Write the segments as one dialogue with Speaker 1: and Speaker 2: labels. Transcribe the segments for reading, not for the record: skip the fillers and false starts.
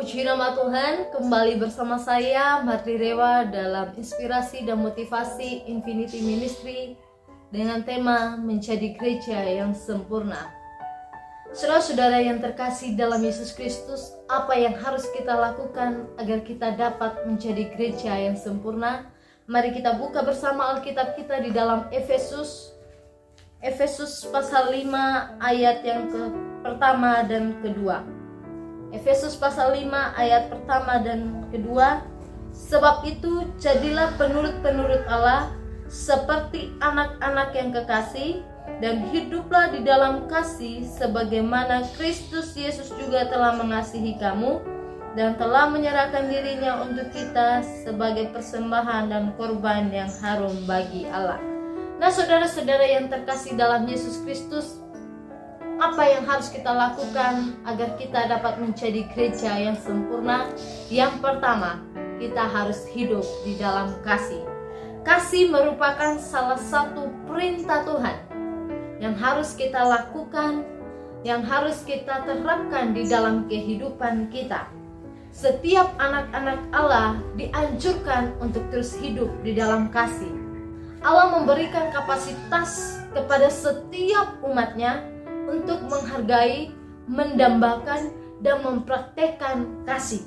Speaker 1: Puji nama Tuhan, kembali bersama saya Marti Rewa dalam inspirasi dan motivasi Infinity Ministry dengan tema menjadi gereja yang sempurna. Saudara-saudara yang terkasih dalam Yesus Kristus, apa yang harus kita lakukan agar kita dapat menjadi gereja yang sempurna? Mari kita buka bersama Alkitab kita di dalam Efesus pasal 5 ayat yang pertama dan kedua. Efesus pasal 5 ayat pertama dan kedua. Sebab itu jadilah penurut-penurut Allah seperti anak-anak yang kekasih, dan hiduplah di dalam kasih sebagaimana Kristus Yesus juga telah mengasihi kamu dan telah menyerahkan dirinya untuk kita sebagai persembahan dan korban yang harum bagi Allah. Nah, saudara-saudara yang terkasih dalam Yesus Kristus, apa yang harus kita lakukan agar kita dapat menjadi gereja yang sempurna? Yang pertama, kita harus hidup di dalam kasih. Kasih merupakan salah satu perintah Tuhan yang harus kita lakukan, yang harus kita terapkan di dalam kehidupan kita. Setiap anak-anak Allah dianjurkan untuk terus hidup di dalam kasih. Allah memberikan kapasitas kepada setiap umatnya untuk menghargai, mendambakan, dan mempraktekkan kasih.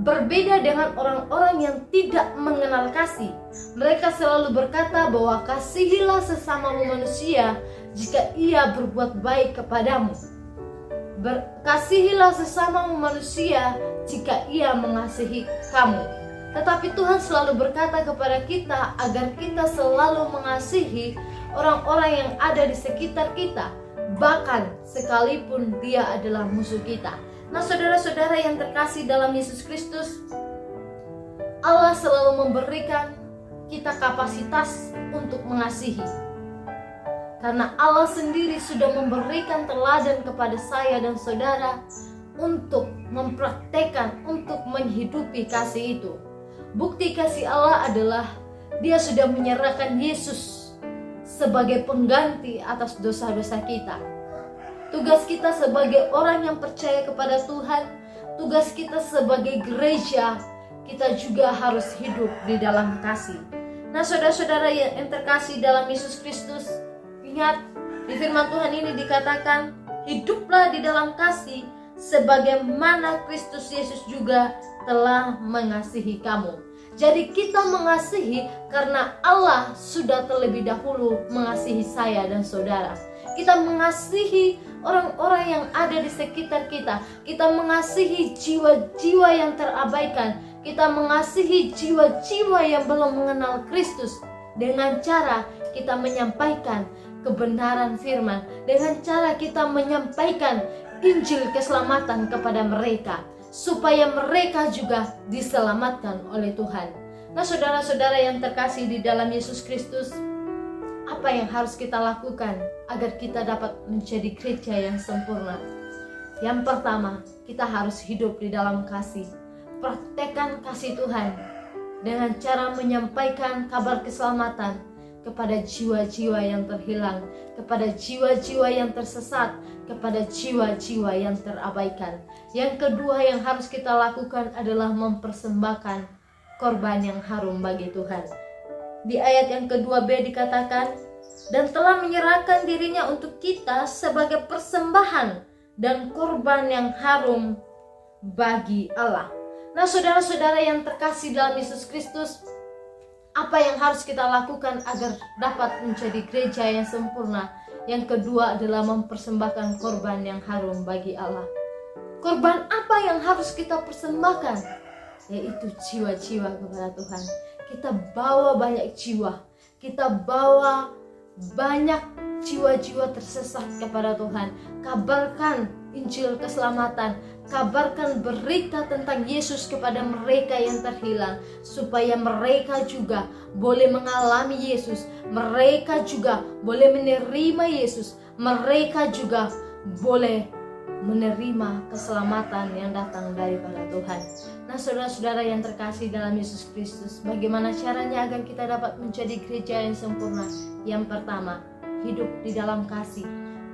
Speaker 1: Berbeda dengan orang-orang yang tidak mengenal kasih. Mereka selalu berkata bahwa kasihilah sesamamu manusia jika ia berbuat baik kepadamu. Kasihilah sesamamu manusia jika ia mengasihi kamu. Tetapi Tuhan selalu berkata kepada kita agar kita selalu mengasihi orang-orang yang ada di sekitar kita, bahkan sekalipun dia adalah musuh kita. Nah, saudara-saudara yang terkasih dalam Yesus Kristus, Allah selalu memberikan kita kapasitas untuk mengasihi. Karena Allah sendiri sudah memberikan teladan kepada saya dan saudara untuk mempraktekkan, untuk menghidupi kasih itu. Bukti kasih Allah adalah Dia sudah menyerahkan Yesus sebagai pengganti atas dosa-dosa kita. Tugas kita sebagai orang yang percaya kepada Tuhan, tugas kita sebagai gereja, kita juga harus hidup di dalam kasih. Nah, saudara-saudara yang terkasih dalam Yesus Kristus, ingat di firman Tuhan ini dikatakan, hiduplah di dalam kasih sebagaimana Kristus Yesus juga telah mengasihi kamu. Jadi kita mengasihi karena Allah sudah terlebih dahulu mengasihi saya dan saudara. Kita mengasihi orang-orang yang ada di sekitar kita. Kita mengasihi jiwa-jiwa yang terabaikan. Kita mengasihi jiwa-jiwa yang belum mengenal Kristus dengan cara kita menyampaikan kebenaran firman, dengan cara kita menyampaikan Injil keselamatan kepada mereka, supaya mereka juga diselamatkan oleh Tuhan. Nah, saudara-saudara yang terkasih di dalam Yesus Kristus, apa yang harus kita lakukan agar kita dapat menjadi gereja yang sempurna? Yang pertama, kita harus hidup di dalam kasih. Praktekkan kasih Tuhan dengan cara menyampaikan kabar keselamatan kepada jiwa-jiwa yang terhilang, kepada jiwa-jiwa yang tersesat, kepada jiwa-jiwa yang terabaikan. Yang kedua yang harus kita lakukan adalah mempersembahkan korban yang harum bagi Tuhan. Di ayat yang kedua B dikatakan, dan telah menyerahkan dirinya untuk kita sebagai persembahan dan korban yang harum bagi Allah. Nah, saudara-saudara yang terkasih dalam Yesus Kristus, apa yang harus kita lakukan agar dapat menjadi gereja yang sempurna? Yang kedua adalah mempersembahkan korban yang harum bagi Allah. Korban apa yang harus kita persembahkan? Yaitu jiwa-jiwa kepada Tuhan. Kita bawa banyak jiwa. Kita bawa banyak jiwa-jiwa tersesat kepada Tuhan. Kabarkan Injil keselamatan. Kabarkan berita tentang Yesus kepada mereka yang terhilang, supaya mereka juga boleh mengalami Yesus, mereka juga boleh menerima Yesus, mereka juga boleh menerima keselamatan yang datang daripada Tuhan. Nah, saudara-saudara yang terkasih dalam Yesus Kristus, bagaimana caranya agar kita dapat menjadi gereja yang sempurna? Yang pertama, hidup di dalam kasih.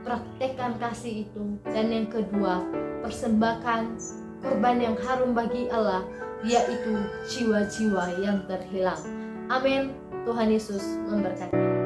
Speaker 1: Praktekkan kasih itu. Dan yang kedua, persembahkan korban yang harum bagi Allah, yaitu jiwa-jiwa yang terhilang. Amin. Tuhan Yesus memberkati.